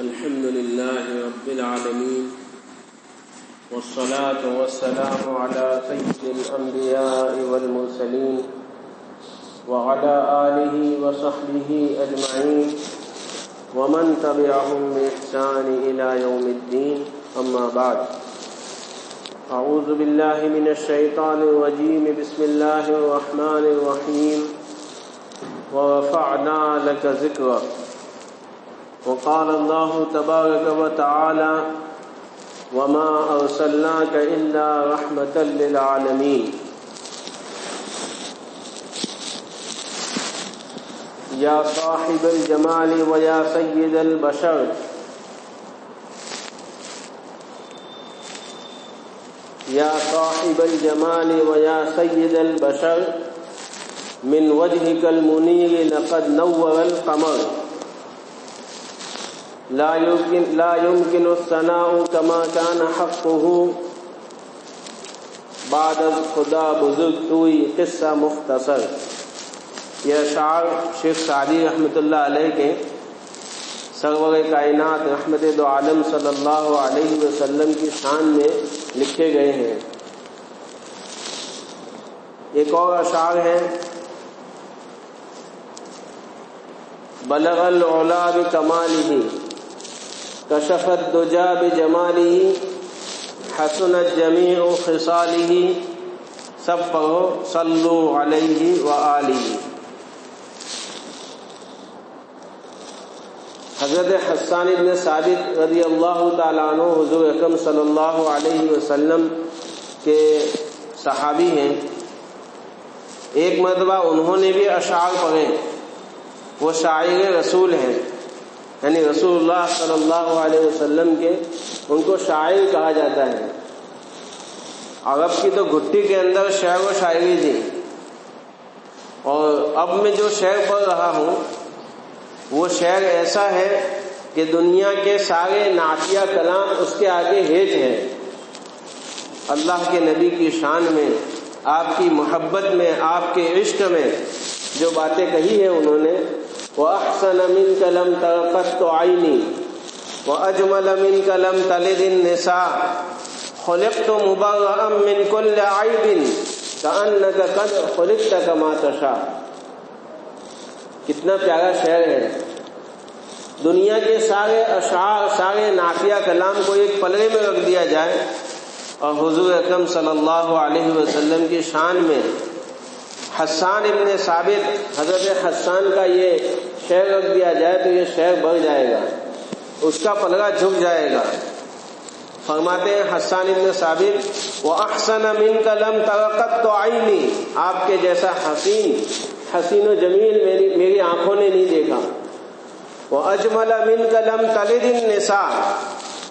الحمد لله رب العالمين والصلاة والسلام على سيد الأنبياء والمرسلين وعلى آله وصحبه أجمعين ومن تبعهم بإحسان إلى يوم الدين. أما بعد، أعوذ بالله من الشيطان الرجيم. بسم الله الرحمن الرحيم. ورفعنا لك ذكرك. وقال الله تبارك وتعالى: وما أرسلناك إلا رحمة للعالمين. يا صاحب الجمال ويا سيد البشر، يا صاحب الجمال ويا سيد البشر، من وجهك المنير لقد نور القمر. لا يمكن الثناء كما كان حقه. بعد خدا بزرگ توئی قصہ مختصر. یہ اشعار شیخ سعدی رحمۃ اللہ علیہ کے سرور کائنات رحمت دو عالم صلی اللہ علیہ وسلم کی شان میں لکھے گئے ہیں. ایک اور اشعار ہے: بلغ العلا بکمالہ، کشف الدجا بجمالہ، حسنت جمیع خصالہ. سب پڑھو صلو علیہ وآلہ. حضرت حسان بن ثابت رضی اللہ تعالیٰ عنہ حضور اکرم صلی اللہ علیہ وسلم کے صحابی ہیں. ایک مرتبہ انہوں نے بھی اشعار پڑھے. وہ شاعر رسول ہیں، یعنی رسول اللہ صلی اللہ علیہ وسلم کے، ان کو شاعر کہا جاتا ہے. عرب کی تو گھٹی کے اندر شعر و شاعری تھی، اور اب میں جو شعر پڑھ رہا ہوں وہ شعر ایسا ہے کہ دنیا کے سارے نعتیہ کلام اس کے آگے ہیج ہے. اللہ کے نبی کی شان میں، آپ کی محبت میں، آپ کے عشق میں جو باتیں کہی ہیں انہوں نے: وَأَحْسَنَ مِنْكَ لَمْ تَرَ قَطُّ عَيْنِي وَأَجْمَلَ مِنْكَ لَمْ تَلِدِ النِّسَاءُ خُلِقْتُ مُبَرَّأً مِنْ كُلِّ عَيْبٍ كَأَنَّكَ قَدْ خُلِقْتَ كَمَا تَشَاءُ. کتنا پیارا شعر ہے. دنیا کے سارے اشعار، سارے نعتیہ کلام کو ایک پلڑے میں رکھ دیا جائے اور حضور اکرم صلی اللہ علیہ وسلم کی شان میں حسان ابن ثابت، حضرت حسان کا یہ شعر رکھ دیا جائے تو یہ شعر بڑھ جائے گا، اس کا پلڑا جھک جائے گا. فرماتے ہیں حسان ابن ثابت: وَأَحْسَنَ مِنْكَ لَمْ تَرَ قَطُّ عَيْنِي، آپ کے جیسا حسین و جمیل میری آنکھوں نے نہیں دیکھا. وَأَجْمَلَ مِنْكَ لَمْ تَلِدِ النِّسَاءُ،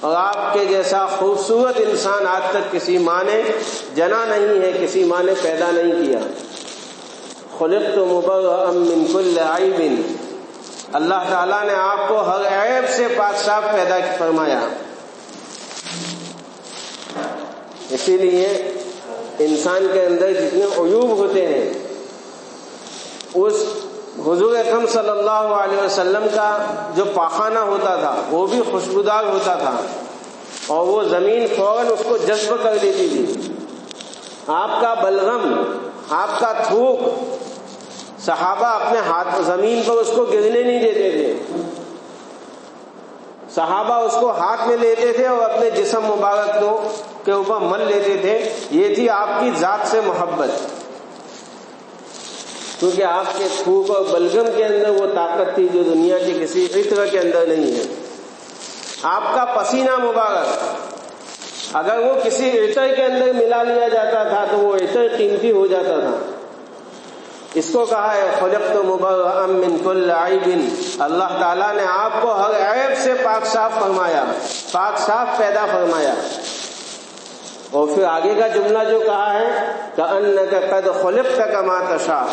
اور آپ کے جیسا خوبصورت انسان آج تک کسی ماں نے جنا نہیں ہے، کسی ماں نے پیدا نہیں کیا. خلقت مبرأ من كل عیب، اللہ تعالیٰ نے آپ کو ہر عیب سے پاک صاف پیدا فرمایا. اسی لیے انسان کے اندر جتنے عیوب ہوتے ہیں، اس حضور اکرم صلی اللہ علیہ وسلم کا جو پاخانہ ہوتا تھا وہ بھی خوشبودار ہوتا تھا، اور وہ زمین فوراً اس کو جذب کر لیتی تھی. آپ کا بلغم، آپ کا تھوک، صحابہ اپنے ہاتھ زمین پر اس کو گرنے نہیں دیتے تھے. صحابہ اس کو ہاتھ میں لیتے تھے اور اپنے جسم مبارک کے اوپر مل لیتے تھے. یہ تھی آپ کی ذات سے محبت، کیونکہ آپ کے تھوک اور بلغم کے اندر وہ طاقت تھی جو دنیا کے کسی عطر کے اندر نہیں ہے. آپ کا پسینہ مبارک اگر وہ کسی عطر کے اندر ملا لیا جاتا تھا تو وہ عطر قیمتی ہو جاتا تھا. اس کو کہا ہے خلقت مبرأ من كل عیب. اللہ تعالیٰ نے آپ کو ہر عیب سے پاک صاف فرمایا، پاک صاف پیدا فرمایا. اور پھر آگے کا جملہ جو کہا ہے كأنك قد خلقت كما تشاء،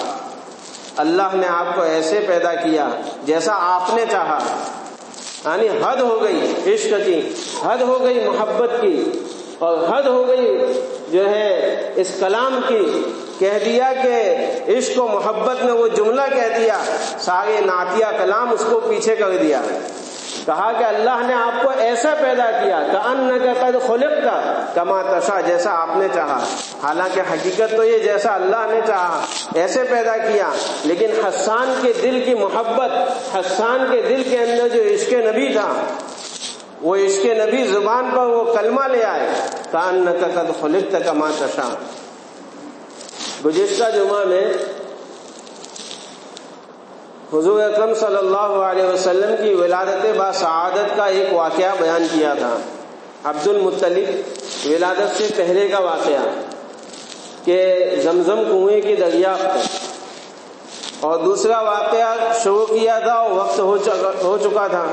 اللہ نے آپ کو ایسے پیدا کیا جیسا آپ نے چاہا. یعنی حد ہو گئی عشق کی، حد ہو گئی محبت کی، اور حد ہو گئی جو ہے اس کلام کی. کہہ دیا کہ عشق و محبت میں وہ جملہ کہہ دیا، سارے نعتیہ کلام اس کو پیچھے کر دیا. کہا کہ اللہ نے آپ کو ایسا پیدا کیا کأنک قد خلقت کما تشاء، جیسا آپ نے چاہا، حالانکہ حقیقت تو یہ جیسا اللہ نے چاہا ایسے پیدا کیا، لیکن حسان کے دل کی محبت، حسان کے دل کے اندر جو عشق نبی تھا، وہ عشق نبی زبان پر وہ کلمہ لے آئے کأنک قد خلقت کما تشاء۔ گزشتہ جمعہ میں حضور اکرم صلی اللہ علیہ وسلم کی ولادت با سعادت کا ایک واقعہ بیان کیا تھا، عبد المطلب ولادت سے پہلے کا واقعہ کہ زمزم کنویں کی دریافت، اور دوسرا واقعہ شروع کیا تھا اور وقت ہو چکا تھا،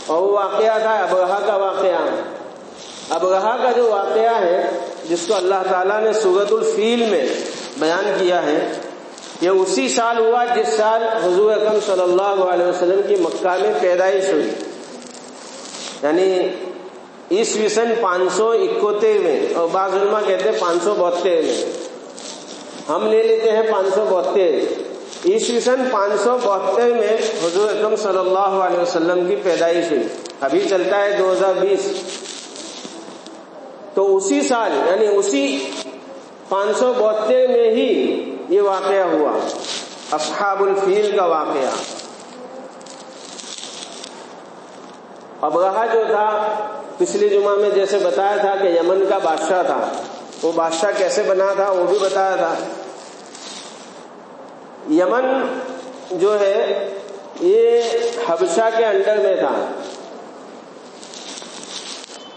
اور وہ واقعہ تھا ابرہہ کا واقعہ۔ ابرہہ کا جو واقعہ ہے جس کو اللہ تعالیٰ نے سورۃ الفیل میں بیان کیا ہے، یہ اسی سال ہوا جس سال حضور اکرم صلی اللہ علیہ وسلم کی مکہ میں پیدائش ہوئی، یعنی عیسوی سن 571 میں، اور بعض علماء کہتے ہیں 572 میں، ہم لے لیتے ہیں 572۔ عیسوی سن 572 میں حضور اکرم صلی اللہ علیہ وسلم کی پیدائش ہوئی، ابھی چلتا ہے 2020، تو اسی سال یعنی اسی 572 میں ہی یہ واقعہ ہوا، اصحاب الفیل کا واقعہ۔ ابرہہ جو تھا پچھلے جمعہ میں جیسے بتایا تھا کہ یمن کا بادشاہ تھا، وہ بادشاہ کیسے بنا تھا وہ بھی بتایا تھا۔ یمن جو ہے یہ حبشہ کے انڈر میں تھا،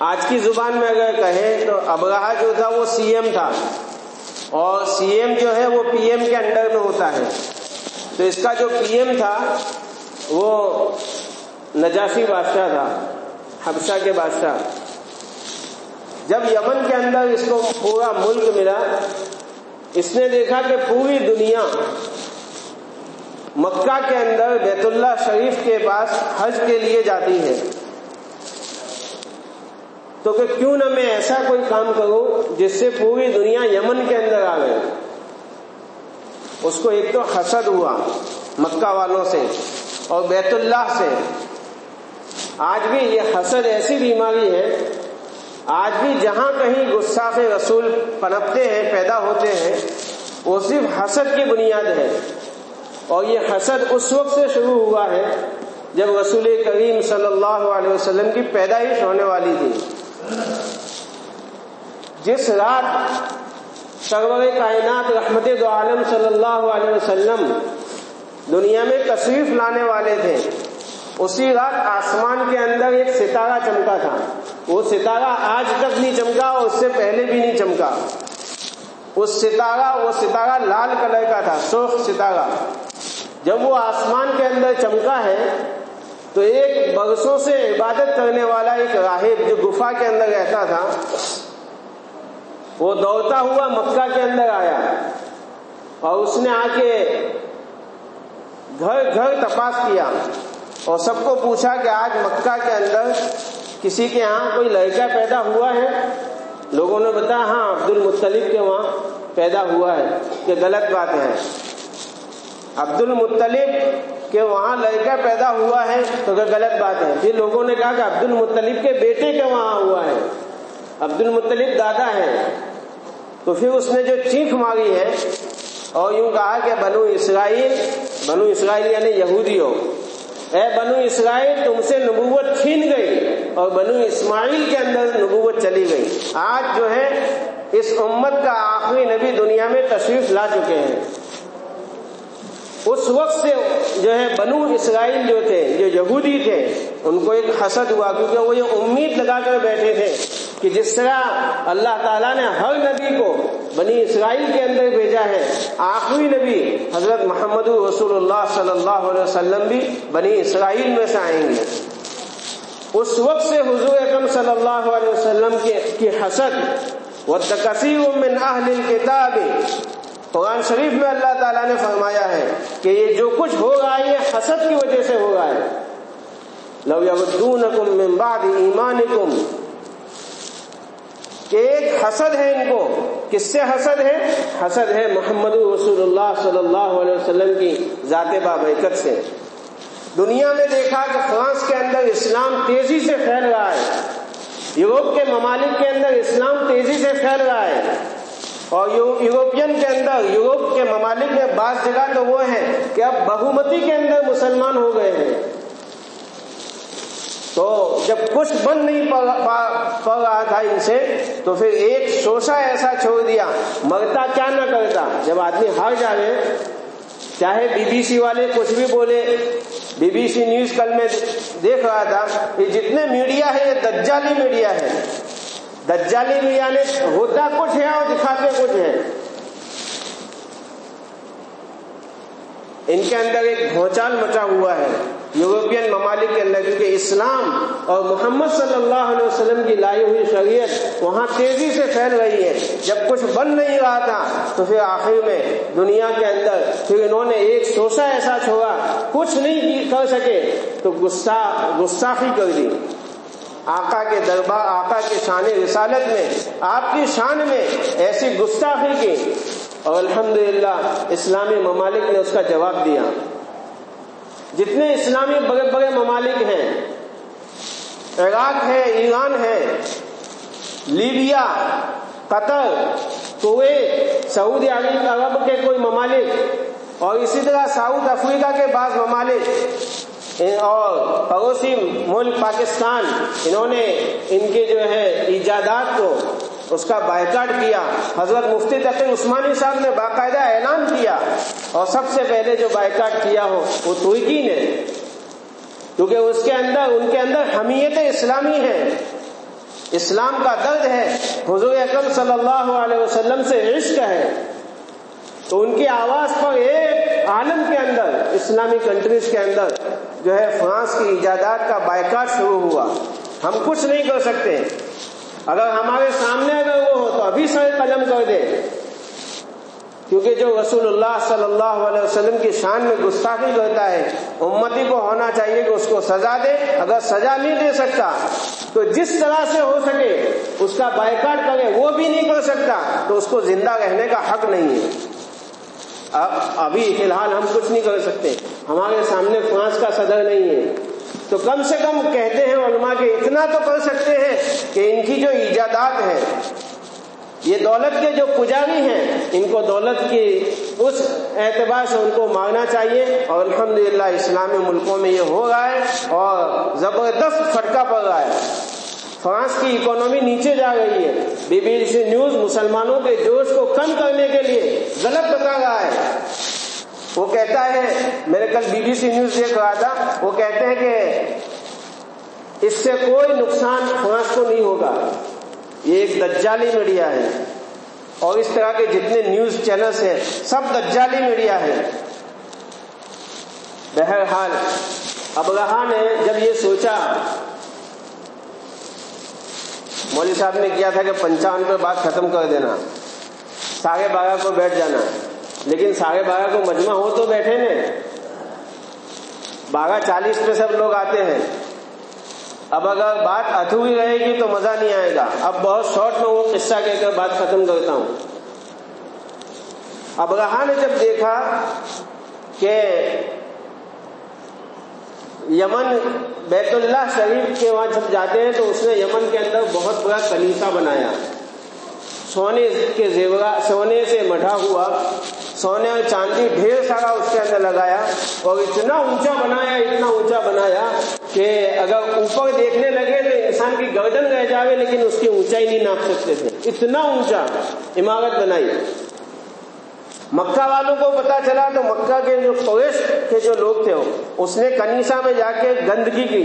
آج کی زبان میں اگر کہیں تو ابرہہ جو تھا وہ سی ایم تھا، اور سی ایم جو ہے وہ پی ایم کے انڈر میں ہوتا ہے، تو اس کا جو پی ایم تھا وہ نجاشی بادشاہ تھا، حبشہ کے بادشاہ۔ جب یمن کے اندر اس کو پورا ملک ملا، اس نے دیکھا کہ پوری دنیا مکہ کے اندر بیت اللہ شریف کے پاس حج کے لیے جاتی ہے، تو کہ کیوں نہ میں ایسا کوئی کام کروں جس سے پوری دنیا یمن کے اندر آ گئے۔ اس کو ایک تو حسد ہوا مکہ والوں سے اور بیت اللہ سے۔ آج بھی یہ حسد ایسی بیماری ہے، آج بھی جہاں کہیں گستاخ رسول پنپتے ہیں، پیدا ہوتے ہیں، وہ صرف حسد کی بنیاد ہے، اور یہ حسد اس وقت سے شروع ہوا ہے جب رسول کریم صلی اللہ علیہ وسلم کی پیدائش ہونے والی تھی۔ جس رات سرور کائنات رحمت دو عالم صلی اللہ علیہ وسلم دنیا میں تشریف لانے والے تھے، اسی رات آسمان کے اندر ایک ستارہ چمکا تھا۔ وہ ستارہ آج تک نہیں چمکا اور اس سے پہلے بھی نہیں چمکا۔ وہ ستارہ لال کلر کا تھا، سرخ ستارہ۔ جب وہ آسمان کے اندر چمکا ہے تو ایک برسوں سے عبادت کرنے والا ایک راہب جو گفا کے اندر رہتا تھا، وہ دوڑتا ہوا مکہ کے اندر آیا، اور اس نے آ کے گھر گھر تپاس کیا اور سب کو پوچھا کہ آج مکہ کے اندر کسی کے ہاں کوئی لڑکا پیدا ہوا ہے؟ لوگوں نے بتایا ہاں عبد المطلب کے وہاں پیدا ہوا ہے، کہ غلط بات ہے۔ عبد المطلب کہ وہاں لڑکا پیدا ہوا ہے تو کہ غلط بات ہے۔ پھر لوگوں نے کہا کہ عبد المطلب کے بیٹے کے وہاں ہوا ہے، عبد المطلب دادا ہے۔ تو پھر اس نے جو چیخ ماری ہے اور یوں کہا کہ بنو اسرائیل یعنی یہودیوں، اے بنو اسرائیل تم سے نبوت چھین گئی اور بنو اسماعیل کے اندر نبوت چلی گئی۔ آج جو ہے اس امت کا آخری نبی دنیا میں تشریف لا چکے ہیں۔ اس وقت سے جو ہے بنو اسرائیل جو تھے، جو یہودی تھے، ان کو ایک حسد ہوا، کیونکہ وہ یہ امید لگا کر بیٹھے تھے کہ جس طرح اللہ تعالیٰ نے ہر نبی کو بنی اسرائیل کے اندر بھیجا ہے، آخری نبی حضرت محمد رسول اللہ صلی اللہ علیہ وسلم بھی بنی اسرائیل میں سے آئیں گے۔ اس وقت سے حضور اکرم صلی اللہ علیہ وسلم کی حسد وَتَكَثِيرٌ مِّنْ أَهْلِ الْكِتَابِ، قرآن شریف میں اللہ تعالیٰ نے فرمایا ہے کہ یہ جو کچھ ہو رہا ہے یہ حسد کی وجہ سے ہو رہا ہے۔ لَوْ يَوَدُّونَكُم مِّن بَعْدِ إِيمَانِكُمْ، کہ ایک حسد ہے ان کو۔ کس سے حسد ہے؟ حسد ہے محمد رسول اللہ صلی اللہ علیہ وسلم کی ذات بابرکت سے۔ دنیا میں دیکھا کہ فرانس کے اندر اسلام تیزی سے پھیل رہا ہے، یورپ کے ممالک کے اندر اسلام تیزی سے پھیل رہا ہے، اور یورپین کے اندر، یورپ کے ممالک میں بعض جگہ تو وہ ہے کہ اب بہومتی کے اندر مسلمان ہو گئے ہیں۔ تو جب کچھ بن نہیں پڑ رہا تھا ان سے، تو پھر ایک شوشہ ایسا چھوڑ دیا، مرتا کیا نہ کرتا۔ جب آدمی ہار جائے، چاہے بی بی سی والے کچھ بھی بولے، بی بی سی نیوز کل میں دیکھ رہا تھا، یہ جتنے میڈیا ہے یہ دجالی میڈیا ہے، دجالی میڈیا نے ہوتا کچھ ہے اور دکھاتے کچھ ہے۔ ان کے اندر ایک بھونچال مچا ہوا ہے یورپین ممالک کے اندر، کیونکہ اسلام اور محمد صلی اللہ علیہ وسلم کی لائی ہوئی شریعت وہاں تیزی سے پھیل رہی ہے۔ جب کچھ بن نہیں رہا تھا تو پھر آخر میں دنیا کے اندر پھر انہوں نے ایک شوشہ ایسا چھوڑا، کچھ نہیں کر سکے تو گستاخی کر دی آقا کے دربار، آقا کے شان رسالت میں، آپ کی شان میں ایسی گستاخی کی، اور الحمدللہ اسلامی ممالک نے اس کا جواب دیا۔ جتنے اسلامی بڑے بڑے ممالک ہیں، عراق ہے، ایران ہے، لیبیا، قطر، کویت، سعودی عرب کے کوئی ممالک، اور اسی طرح ساؤتھ افریقہ کے بعض ممالک، اور پڑوسی ملک پاکستان، انہوں نے ان کے جو ہے ایجادات کو اس کا بائیکاٹ کیا۔ حضرت مفتی تقی عثمانی صاحب نے باقاعدہ اعلان کیا، اور سب سے پہلے جو بائیکاٹ کیا ہو وہ ترکی نے، کیونکہ اس کے اندر، ان کے اندر حمیت اسلامی ہے، اسلام کا درد ہے، حضور اکرم صلی اللہ علیہ وسلم سے عشق ہے، تو ان کی آواز پر ایک عالم کے اندر، اسلامی کنٹریز کے اندر جو ہے فرانس کی ایجادات کا بائیکاٹ شروع ہوا۔ ہم کچھ نہیں کر سکتے، اگر ہمارے سامنے اگر وہ ہو تو ابھی سر قلم کر دے، کیونکہ جو رسول اللہ صلی اللہ علیہ وسلم کی شان میں گستاخی کرتا ہے، امتی کو ہونا چاہیے کہ اس کو سزا دے، اگر سزا نہیں دے سکتا تو جس طرح سے ہو سکے اس کا بائیکاٹ کرے، وہ بھی نہیں کر سکتا تو اس کو زندہ رہنے کا حق نہیں ہے۔ ابھی فی الحال ہم کچھ نہیں کر سکتے، ہمارے سامنے فرانس کا صدر نہیں ہے، تو کم سے کم کہتے ہیں علماء کہ اتنا تو کر سکتے ہیں کہ ان کی جو ایجادات ہیں، یہ دولت کے جو پجاری ہیں، ان کو دولت کی اس اعتبار سے ان کو ماننا چاہیے، اور الحمدللہ اسلامی ملکوں میں یہ ہو رہا ہے اور زبردست پھٹکا پڑ رہا ہے۔ فرانس کی اکانومی نیچے جا رہی ہے، بی بی سی نیوز مسلمانوں کے جوش کو کم کرنے کے لیے غلط بتا رہا ہے۔ وہ کہتا ہے، میرے کل بی بی سی نیوز دیکھ رہا تھا، وہ کہتے ہیں کہ اس سے کوئی نقصان فرانس کو نہیں ہوگا، یہ ایک دجالی میڈیا ہے، اور اس طرح کے جتنے نیوز چینلز ہیں سب دجالی میڈیا ہے۔ بہرحال ابرہہ نے جب یہ سوچا، مولوی صاحب نے کیا تھا کہ 55 پہ بات ختم کر دینا، 12:30 کو بیٹھ جانا، لیکن 12:30 کو مجمع ہو تو بیٹھے نا، 12:40 پہ سب لوگ آتے ہیں۔ اب اگر بات ادھوری رہے گی تو مزہ نہیں آئے گا۔ اب بہت شارٹ میں وہ قصہ کہہ کر بات ختم کرتا ہوں۔ ابرہہ نے جب دیکھا کہ یمن بیت اللہ شریف کے وہاں جب جاتے ہیں تو اس نے یمن کے اندر بہت بڑا کنیسہ بنایا، سونے کے زیورات، سونے سے مڑھا ہوا، سونے اور چاندی ڈھیر سارا اس کے اندر لگایا، اور اتنا اونچا بنایا، اتنا اونچا بنایا کہ اگر اوپر دیکھنے لگے تو انسان کی گردن رہ جاوے، لیکن اس کی اونچائی نہیں ناپ سکتے تھے، اتنا اونچا عمارت بنائی۔ مکہ والوں کو پتا چلا تو مکہ کے جو قریش کے جو لوگ تھے، اس نے کنیسہ میں جا کے گندگی کی،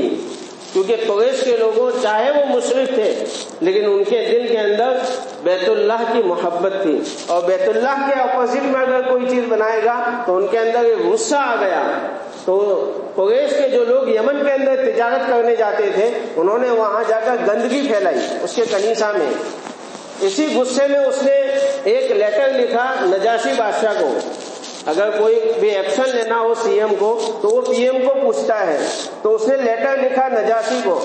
کیونکہ قریش کے لوگوں چاہے وہ مشرک تھے لیکن ان کے دل کے اندر بیت اللہ کی محبت تھی، اور بیت اللہ کے اپوزٹ میں اگر کوئی چیز بنائے گا تو ان کے اندر ایک غصہ آ گیا۔ تو قریش کے جو لوگ یمن کے اندر تجارت کرنے جاتے تھے، انہوں نے وہاں جا کر گندگی پھیلائی اس کے کنیسہ میں۔ اسی غصے میں اس نے ایک لیٹر لکھا نجاشی بادشاہ کو، اگر کوئی بھی ایکشن لینا ہو سی ایم کو تو وہ پی ایم کو پوچھتا ہے، تو اس نے لیٹر لکھا نجاشی کو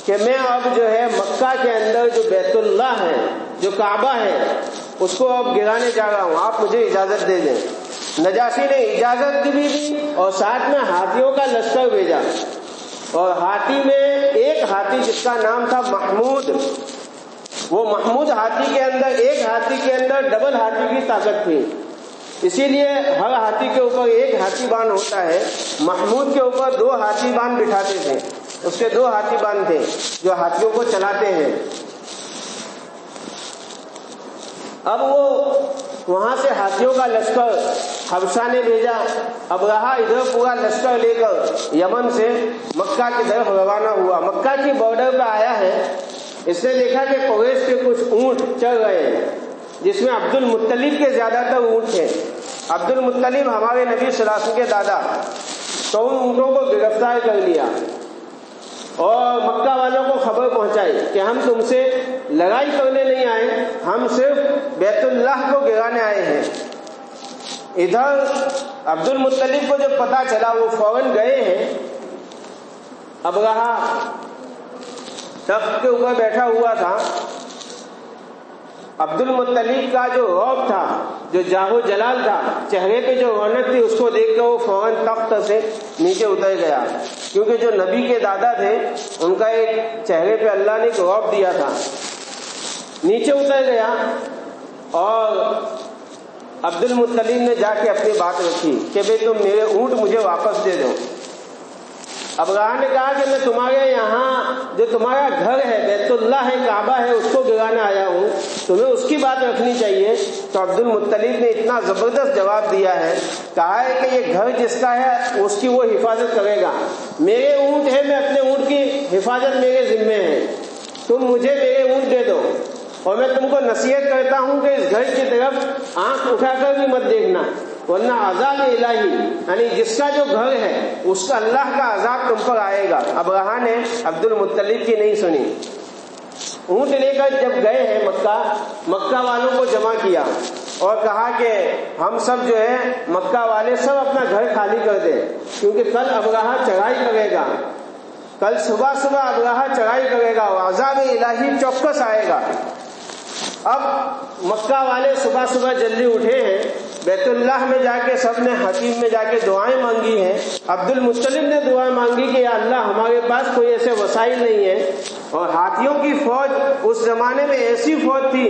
کہ میں اب جو ہے مکہ کے اندر جو بیت اللہ ہے، جو کعبہ ہے، اس کو اب گرانے جا رہا ہوں، آپ مجھے اجازت دے دیں۔ نجاشی نے اجازت بھی دی اور ساتھ میں ہاتھیوں کا لشکر بھیجا، اور ہاتھی میں ایک ہاتھی جس کا نام تھا محمود، وہ محمود ہاتھی کے اندر، ایک ہاتھی کے اندر ڈبل ہاتھی کی طاقت تھی، اسی لیے ہر ہاتھی کے اوپر ایک ہاتھی بان ہوتا ہے، محمود کے اوپر 2 ہاتھی بان بٹھاتے تھے، اس کے 2 ہاتھی بان تھے جو ہاتھیوں کو چلاتے ہیں۔ اب وہ وہاں سے ہاتھیوں کا لشکر حبشہ نے بھیجا، ابرہہ ادھر پورا لشکر لے کر یمن سے مکہ کی طرف روانہ ہوا، مکہ کی بارڈر پہ آیا ہے، اس نے دیکھا کہ قریش کے کچھ اونٹ چل رہے ہیں جس میں عبد المطلب کے زیادہ تر اونٹ تھے، عبد المطلب ہمارے نبی صلی اللہ علیہ وسلم کے دادا، تو ان اونٹوں کو گرفتار کر لیا اور مکہ والوں کو خبر پہنچائی کہ ہم تم سے لڑائی کرنے نہیں آئے، ہم صرف بیت اللہ کو گرانے آئے ہیں۔ ادھر عبد المطلب کو جب پتا چلا وہ فوراً گئے ہیں، ابرہہ تخت کے اوپر بیٹھا ہوا تھا، عبد المطلب کا جو رعب تھا، جو جاہ و جلال تھا، چہرے پہ جو رونق تھی، اس کو دیکھ کر وہ فوراً تخت سے نیچے اتر گیا، کیونکہ جو نبی کے دادا تھے ان کا ایک چہرے پہ اللہ نے ایک رعب دیا تھا، نیچے اتر گیا اور عبد المطلب نے جا کے اپنی بات رکھی کہ بھئی تم میرے اونٹ مجھے واپس دے دو۔ ابرہہ نے کہا کہ میں تمہارے یہاں جو تمہارا گھر ہے، بیت اللہ ہے، کعبہ ہے، اس کو گرانے آیا ہوں، تمہیں اس کی بات رکھنی چاہیے۔ تو عبد المطلب نے اتنا زبردست جواب دیا ہے، کہا ہے کہ یہ گھر جس کا ہے اس کی وہ حفاظت کرے گا، میرے اونٹ ہے، میں اپنے اونٹ کی حفاظت میرے ذمے ہے، تم مجھے میرے اونٹ دے دو، اور میں تم کو نصیحت کرتا ہوں کہ اس گھر کی طرف آنکھ اٹھا کر بھی مت دیکھنا، ورنہ عذاب الہی، یعنی جس کا جو گھر ہے اس کا اللہ کا عذاب تم پر آئے گا۔ ابرہہ نے عبد المطلب کی نہیں سنی، اونٹ لے کر جب گئے ہیں مکہ والوں کو جمع کیا اور کہا کہ ہم سب جو ہے مکہ والے سب اپنا گھر خالی کر دیں، کیونکہ کل ابرہہ چڑھائی کرے گا، کل صبح ابرہہ چڑھائی کرے گا اور عذاب الہی چوکس آئے گا۔ اب مکہ والے صبح جلدی اٹھے ہیں، بیت اللہ میں جا کے سب نے حتیم میں جا کے دعائیں مانگی ہیں، عبد المطلب نے دعائیں مانگی کہ یا اللہ ہمارے پاس کوئی ایسے وسائل نہیں ہے، اور ہاتھیوں کی فوج اس زمانے میں ایسی فوج تھی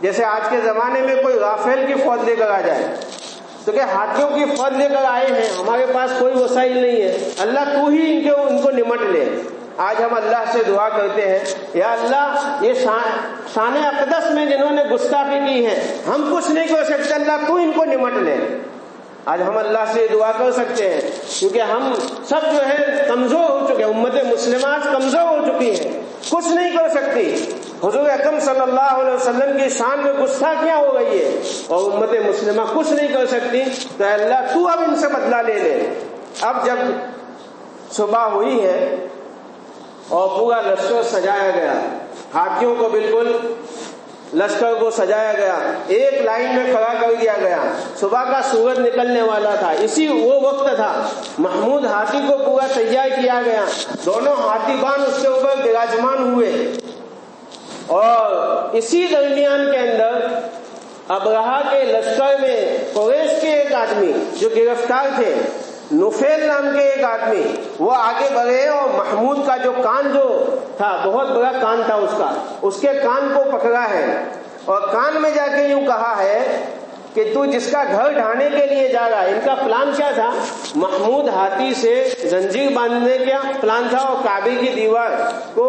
جیسے آج کے زمانے میں کوئی رافیل کی فوج لے کر آ جائے، تو کہ ہاتھیوں کی فوج لے کر آئے ہیں، ہمارے پاس کوئی وسائل نہیں ہے، اللہ تو ہی ان کو نمٹ لے۔ آج ہم اللہ سے دعا کرتے ہیں، یا اللہ یہ شان اقدس میں جنہوں نے گستاخی کی ہے ہم کچھ نہیں کر سکتے، اللہ تو ان کو نمٹ لے۔ آج ہم اللہ سے دعا کر سکتے ہیں کیونکہ ہم سب جو ہے کمزور ہو چکے ہیں، امت مسلمہ آج کمزور ہو چکی ہے، کچھ نہیں کر سکتی، حضور اکرم صلی اللہ علیہ وسلم کی شان میں گستاخیاں ہو گئی ہے اور امت مسلمہ کچھ نہیں کر سکتی، تو اللہ تو اب ان سے بدلہ لے لے۔ اب جب صبح ہوئی ہے اور پورا لشکر سجایا گیا، ہاتھیوں کو بالکل لشکر کو سجایا گیا، ایک لائن میں کھڑا کر دیا گیا، صبح کا سورج نکلنے والا تھا، اسی وہ وقت تھا، محمود ہاتھی کو پورا تیار کیا گیا، دونوں ہاتھی بان اس کے اوپر براجمان ہوئے، اور اسی درمیان کے اندر ابرہہ کے لشکر میں قریش کے ایک آدمی جو گرفتار تھے، نفیل نام کے ایک آدمی، وہ آگے بڑھے اور محمود کا جو کان جو تھا، بہت بڑا کان تھا اس کے کان کو پکڑا ہے اور کان میں جا کے یوں کہا ہے کہ تو جس کا گھر ڈھانے کے لیے جا رہا ہے۔ ان کا پلان کیا تھا؟ محمود ہاتھی سے زنجیر باندھنے کا پلان تھا اور کعبے کی دیوار کو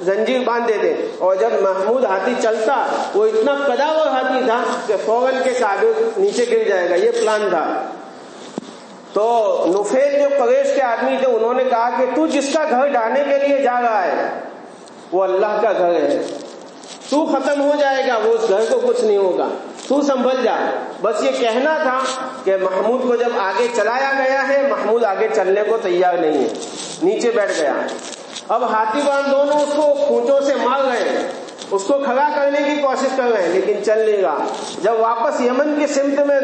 زنجیر باندھ دیتے، اور جب محمود ہاتھی چلتا وہ اتنا قداور ہاتھی تھا کہ فوراً کے کعبے نیچے گر جائے گا، یہ پلان تھا۔ تو نفیل جو قریش کے آدمی تھے انہوں نے کہا کہ تو جس کا گھر ڈھانے کے لیے جا رہا ہے وہ اللہ کا گھر ہے، تو ختم ہو جائے گا، وہ اس گھر کو کچھ نہیں ہوگا، تو سنبھل جا۔ بس یہ کہنا تھا کہ محمود کو جب آگے چلایا گیا ہے، محمود آگے چلنے کو تیار نہیں ہے، نیچے بیٹھ گیا۔ اب ہاتھی بان دونوں اس کو کھونچوں سے مار رہے ہیں، اس کو کھڑا کرنے کی کوشش کر رہے ہیں لیکن چل نہیں رہا۔ جب واپس یمن کی سمت میں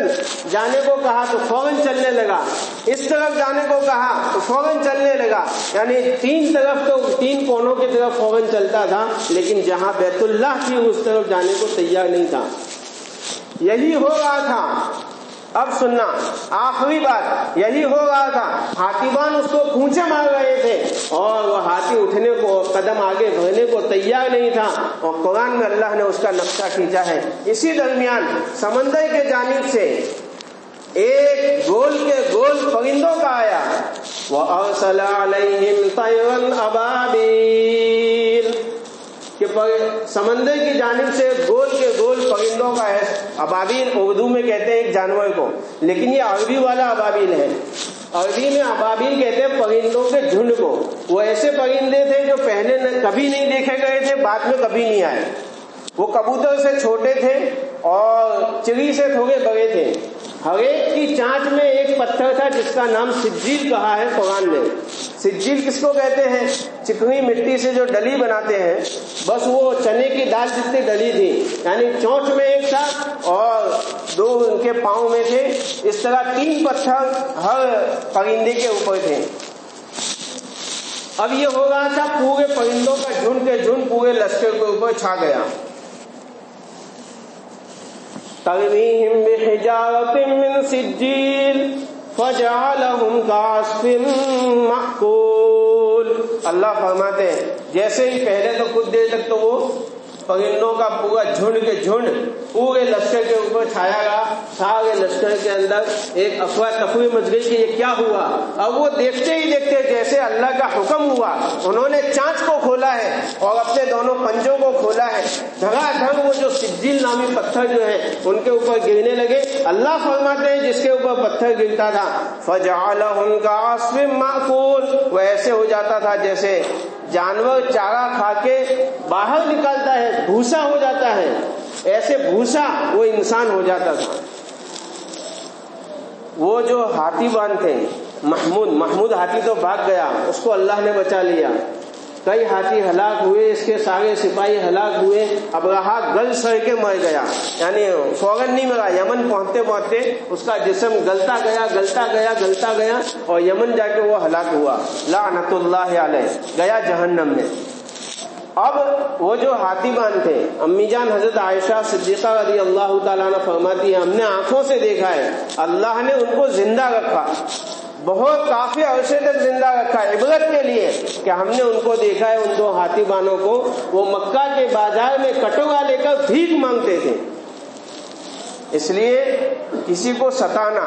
جانے کو کہا تو فوراً چلنے لگا، اس طرف جانے کو کہا تو فوراً چلنے لگا، یعنی تین کونوں کی طرف فوراً چلتا تھا، لیکن جہاں بیت اللہ تھی اس طرف جانے کو تیار نہیں تھا۔ یہی ہو رہا تھا اب سننا آخری بات یہی ہو رہا تھا، ہاتھیبان اس کو کھونچے مار رہے تھے اور وہ ہاتھی اٹھنے کو قدم آگے بڑھنے کو تیار نہیں تھا، اور قرآن میں اللہ نے اس کا نقشہ کھینچا ہے۔ اسی درمیان سمندر کے جانب سے ایک گول کے گول پرندوں کا آیا، وَأَرْسَلَ عَلَيْهِمْ طَيْرًا أَبَابِيلَ، کہ سمندر کی جانب سے گول کے گول پرندوں کا ہے۔ ابابیل اردو میں کہتے ہیں ایک جانور کو، لیکن یہ عربی والا ابابیل ہے۔ عربی میں ابابیل کہتے ہیں پرندوں کے جھنڈ کو۔ وہ ایسے پرندے تھے جو پہلے کبھی نہیں دیکھے گئے تھے، بعد میں کبھی نہیں آئے۔ وہ کبوتر سے چھوٹے تھے اور چڑی سے تھوڑے بڑے تھے۔ ہر ایک کی چانچ میں ایک پتھر تھا جس کا نام سجیل کہا ہے قرآن نے۔ سجیل کس کو کہتے ہیں؟ چکنی مٹی سے جو ڈلی بناتے ہیں، بس وہ چنے کی دال جتنی ڈلی تھی، یعنی چونچ میں ایک تھا اور دو ان کے پاؤں میں تھے۔ اس طرح 3 پتھر ہر پرندے کے اوپر تھے۔ اب یہ ہو رہا تھا، پورے پرندوں کا جھنڈ کے جھنڈ پورے لشکر کے اوپر چھا گیا۔ ترمیہم بحجارۃ من سجیل فجعلہم کعصف مأکول۔ اللہ فرماتے ہیں جیسے ہی پہلے تو کچھ دیر تک تو وہ پرندوں کا پورا جھنڈ کے جھنڈ پورے لشکر کے اوپر چھایا گیا۔ سارے لشکر کے اندر ایک افراتفری مچ گئی کہ یہ کیا ہوا۔ اب وہ دیکھتے ہی دیکھتے جیسے اللہ کا حکم ہوا، انہوں نے چانچ کو کھولا ہے اور اپنے دونوں پنجوں کو کھولا ہے، دھڑا دھڑ وہ جو سجیل نامی پتھر جو ہے ان کے اوپر گرنے لگے۔ اللہ فرماتے ہیں جس کے اوپر پتھر گرتا تھا فجعلہم کعصف مأکول، وہ ایسے ہو جاتا تھا جیسے جانور چارہ کھا کے باہر نکالتا ہے، بھوسا ہو جاتا ہے، ایسے بھوسا وہ انسان ہو جاتا تھا۔ وہ جو ہاتھی بان تھے محمود ہاتھی تو بھاگ گیا، اس کو اللہ نے بچا لیا۔ کئی ہاتھی ہلاک ہوئے، اس کے سارے سپاہی ہلاک ہوئے۔ ابرہا گل سڑ کے مر گیا، یعنی فوراً نہیں مرا، یمن پہنچتے پہنچتے اس کا جسم گلتا گیا اور یمن جا کے وہ ہلاک ہوا، لعنت اللہ علیہ، گیا جہنم میں۔ اب وہ جو ہاتھی بان تھے، امی جان حضرت عائشہ صدیقہ رضی اللہ تعالیٰ عنہ فرماتی ہے ہم نے آنکھوں سے دیکھا ہے، اللہ نے ان کو زندہ رکھا، بہت کافی عرصے تک زندہ رکھا عبرت کے لیے، کہ ہم نے ان کو دیکھا ہے، ان 2 ہاتھی بانوں کو، وہ مکہ کے بازار میں کٹورا لے کر بھیک مانگتے تھے۔ اس لیے کسی کو ستانا،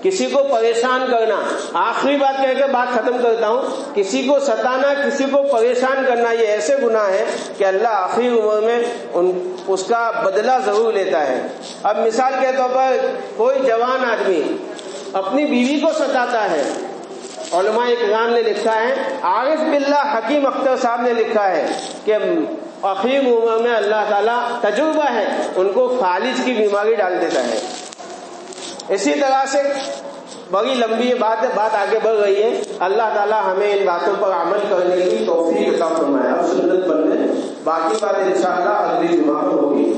کسی کو پریشان کرنا، آخری بات کہہ کے بات ختم کرتا ہوں، کسی کو ستانا، کسی کو پریشان کرنا، یہ ایسے گناہ ہے کہ اللہ آخری عمر میں اس کا بدلہ ضرور لیتا ہے۔ اب مثال کے طور پر کوئی جوان آدمی اپنی بیوی کو ستاتا ہے، علماء اکرام نے لکھا ہے، عارف باللہ حکیم اختر صاحب نے لکھا ہے کہ آخری عمر میں اللہ تعالیٰ تجربہ ہے ان کو فالج کی بیماری ڈال دیتا ہے۔ اسی طرح سے بڑی لمبی بات آگے بڑھ رہی ہے، اللہ تعالیٰ ہمیں ان باتوں پر عمل کرنے کی توفیق عطا فرمائے۔ اب سنت پڑھ لیں، باقی بات انشاءاللہ اگلی جمعہ میں ہوگی۔